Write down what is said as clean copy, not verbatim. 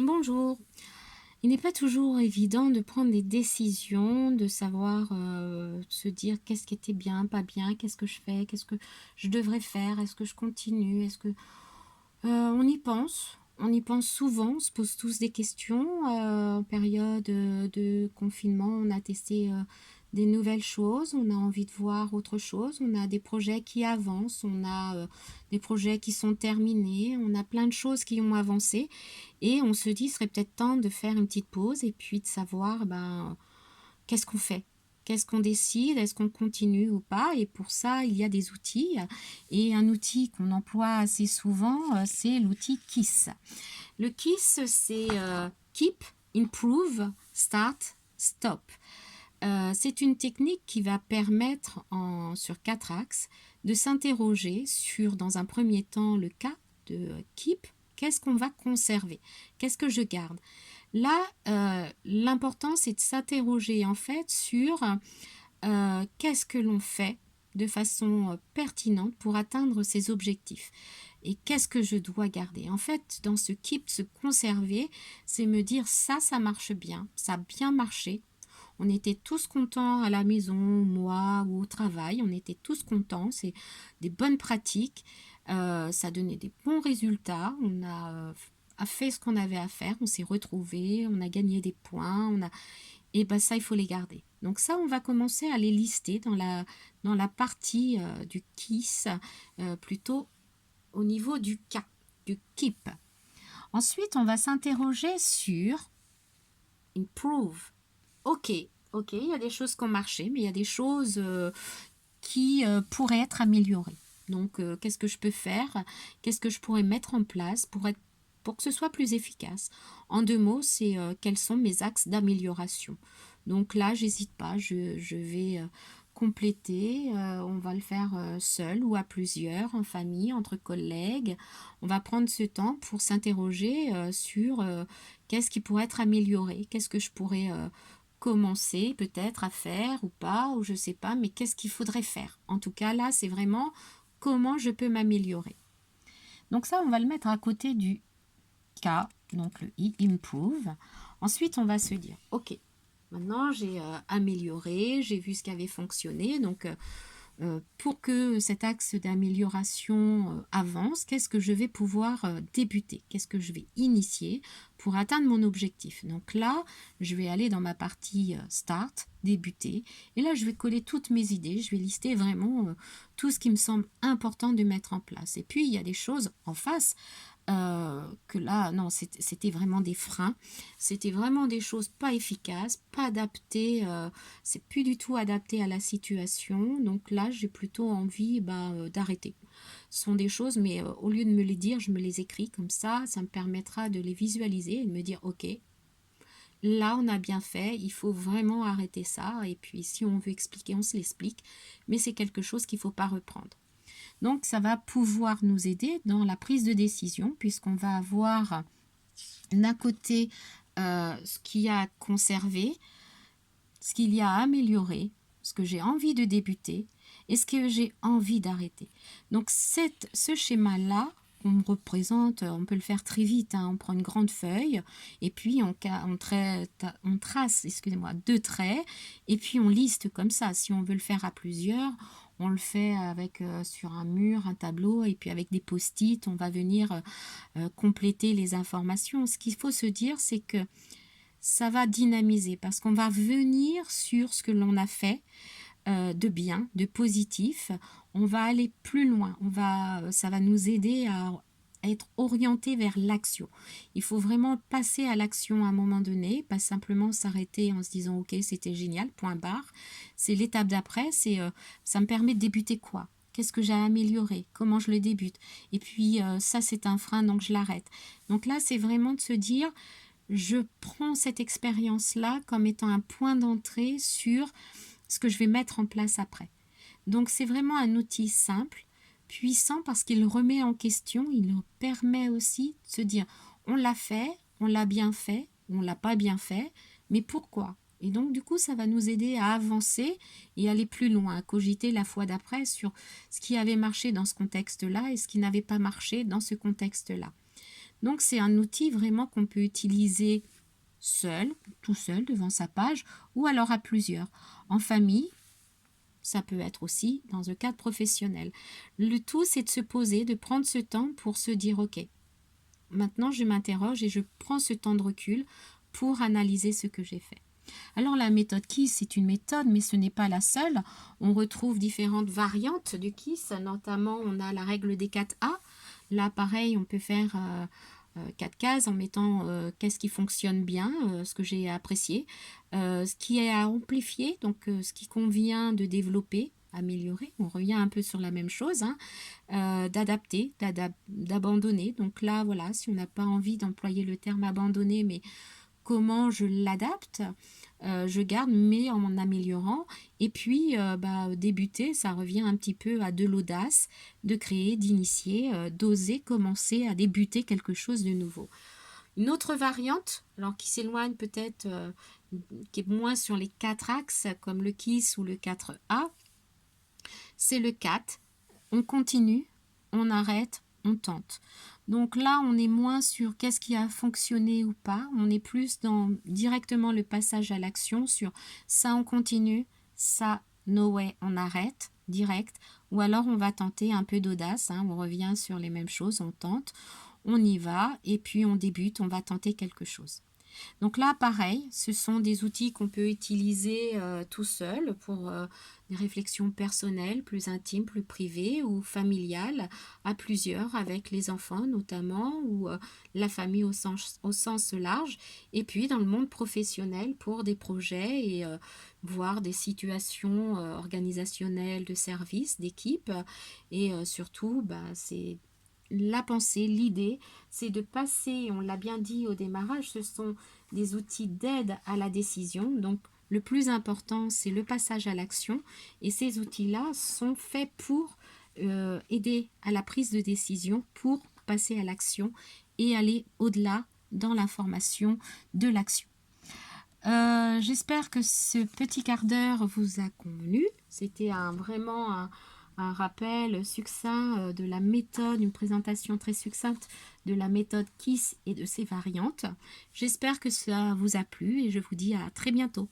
Bonjour. Il n'est pas toujours évident de prendre des décisions, de savoir se dire qu'est-ce qui était bien, pas bien, qu'est-ce que je fais, qu'est-ce que je devrais faire, est-ce que je continue, est-ce que on y pense souvent, on se pose tous des questions. En période de confinement, on a testé des nouvelles choses, on a envie de voir autre chose, on a des projets qui avancent, on a des projets qui sont terminés, on a plein de choses qui ont avancé et on se dit, il serait peut-être temps de faire une petite pause et puis de savoir, qu'est-ce qu'on fait? Qu'est-ce qu'on décide? Est-ce qu'on continue ou pas? Et pour ça, il y a des outils. Et un outil qu'on emploie assez souvent, c'est l'outil KISS. Le KISS, c'est Keep, Improve, Start, Stop. C'est une technique qui va permettre, sur 4 axes, de s'interroger sur, dans un premier temps, le cas de Keep. Qu'est-ce qu'on va conserver? Qu'est-ce que je garde? Là, l'important, c'est de s'interroger en fait sur qu'est-ce que l'on fait de façon pertinente pour atteindre ses objectifs. Et qu'est-ce que je dois garder? En fait, dans ce keep, se conserver, c'est me dire ça marche bien, ça a bien marché. On était tous contents à la maison, moi ou au travail, on était tous contents, c'est des bonnes pratiques, ça donnait des bons résultats, on a fait ce qu'on avait à faire, on s'est retrouvés, on a gagné des points, et ben ça, il faut les garder. Donc ça, on va commencer à les lister dans la partie du KISS, plutôt au niveau du K, du keep. Ensuite, on va s'interroger sur improve. Ok, ok, il y a des choses qui ont marché, mais il y a des choses qui pourraient être améliorées. Donc, qu'est-ce que je peux faire? Qu'est-ce que je pourrais mettre en place pour que ce soit plus efficace? En 2 mots, c'est quels sont mes axes d'amélioration. Donc là, j'hésite pas, je vais compléter. On va le faire seul ou à plusieurs, en famille, entre collègues. On va prendre ce temps pour s'interroger sur qu'est-ce qui pourrait être amélioré, qu'est-ce que je pourrais commencer peut-être à faire ou pas, ou je sais pas, mais qu'est-ce qu'il faudrait faire. En tout cas, là, c'est vraiment comment je peux m'améliorer. Donc ça, on va le mettre à côté du K, donc le I, improve. Ensuite, on va se dire, ok, maintenant j'ai amélioré, j'ai vu ce qui avait fonctionné, donc pour que cet axe d'amélioration avance, qu'est-ce que je vais pouvoir débuter? Qu'est-ce que je vais initier pour atteindre mon objectif? Donc là, je vais aller dans ma partie Start, débuter, et là, je vais coller toutes mes idées, je vais lister vraiment tout ce qui me semble important de mettre en place. Et puis, il y a des choses en face que là, non, c'était vraiment des freins. C'était vraiment des choses pas efficaces, pas adaptées. C'est plus du tout adapté à la situation. Donc là, j'ai plutôt envie d'arrêter. Ce sont des choses, mais au lieu de me les dire, je me les écris comme ça me permettra de les visualiser et de me dire, ok, là, on a bien fait, il faut vraiment arrêter ça. Et puis, si on veut expliquer, on se l'explique. Mais c'est quelque chose qu'il ne faut pas reprendre. Donc, ça va pouvoir nous aider dans la prise de décision, puisqu'on va avoir d'un côté ce qu'il y a à conserver, ce qu'il y a à améliorer, ce que j'ai envie de débuter et ce que j'ai envie d'arrêter. Donc, ce schéma-là, on représente, on peut le faire très vite, hein. On prend une grande feuille et puis on trace, excusez-moi, 2 traits et puis on liste comme ça. Si on veut le faire à plusieurs, on le fait avec sur un mur, un tableau et puis avec des post-it, on va venir compléter les informations. Ce qu'il faut se dire, c'est que ça va dynamiser parce qu'on va venir sur ce que l'on a fait de bien, de positif. On va aller plus loin. Ça va nous aider à être orienté vers l'action. Il faut vraiment passer à l'action à un moment donné, pas simplement s'arrêter en se disant ok c'était génial, point barre. C'est l'étape d'après, ça me permet de débuter quoi? Qu'est-ce que j'ai à améliorer? Comment je le débute? Et puis ça c'est un frein donc je l'arrête. Donc là c'est vraiment de se dire je prends cette expérience-là comme étant un point d'entrée sur ce que je vais mettre en place après. Donc c'est vraiment un outil simple, puissant parce qu'il remet en question, il permet aussi de se dire on l'a fait, on l'a bien fait, on l'a pas bien fait, mais pourquoi? Et donc du coup ça va nous aider à avancer et aller plus loin, à cogiter la fois d'après sur ce qui avait marché dans ce contexte-là et ce qui n'avait pas marché dans ce contexte-là. Donc c'est un outil vraiment qu'on peut utiliser seul, tout seul devant sa page, ou alors à plusieurs. En famille, ça peut être aussi dans un cadre professionnel. Le tout, c'est de se poser, de prendre ce temps pour se dire, ok, maintenant je m'interroge et je prends ce temps de recul pour analyser ce que j'ai fait. Alors la méthode KISS, c'est une méthode, mais ce n'est pas la seule. On retrouve différentes variantes de KISS, notamment on a la règle des 4A. Là, pareil, on peut faire 4 cases en mettant qu'est-ce qui fonctionne bien, ce que j'ai apprécié, ce qui est à amplifier, donc ce qui convient de développer, améliorer. On revient un peu sur la même chose, hein, d'adapter, d'abandonner. Donc là, voilà, si on n'a pas envie d'employer le terme abandonner, mais comment je l'adapte, je garde, mais en améliorant. Et puis, débuter, ça revient un petit peu à de l'audace, de créer, d'initier, d'oser commencer à débuter quelque chose de nouveau. Une autre variante, alors qui s'éloigne peut-être, qui est moins sur les 4 axes, comme le KISS ou le 4A, c'est le 4. On continue, on arrête, on tente. Donc là, on est moins sur qu'est-ce qui a fonctionné ou pas. On est plus dans directement le passage à l'action sur ça, on continue, ça, no way, on arrête direct. Ou alors on va tenter un peu d'audace. On revient sur les mêmes choses, on tente, on y va et puis on débute, on va tenter quelque chose. Donc là, pareil, ce sont des outils qu'on peut utiliser tout seul pour des réflexions personnelles, plus intimes, plus privées ou familiales, à plusieurs, avec les enfants notamment, ou la famille au sens large. Et puis dans le monde professionnel pour des projets et voir des situations organisationnelles de service, d'équipe. Et surtout, c'est la pensée, l'idée, c'est de passer, on l'a bien dit au démarrage, ce sont des outils d'aide à la décision. Donc, le plus important, c'est le passage à l'action. Et ces outils-là sont faits pour aider à la prise de décision, pour passer à l'action et aller au-delà dans l'information de l'action. J'espère que ce petit quart d'heure vous a convenu. C'était vraiment un rappel succinct de la méthode, une présentation très succincte de la méthode KISS et de ses variantes. J'espère que ça vous a plu et je vous dis à très bientôt.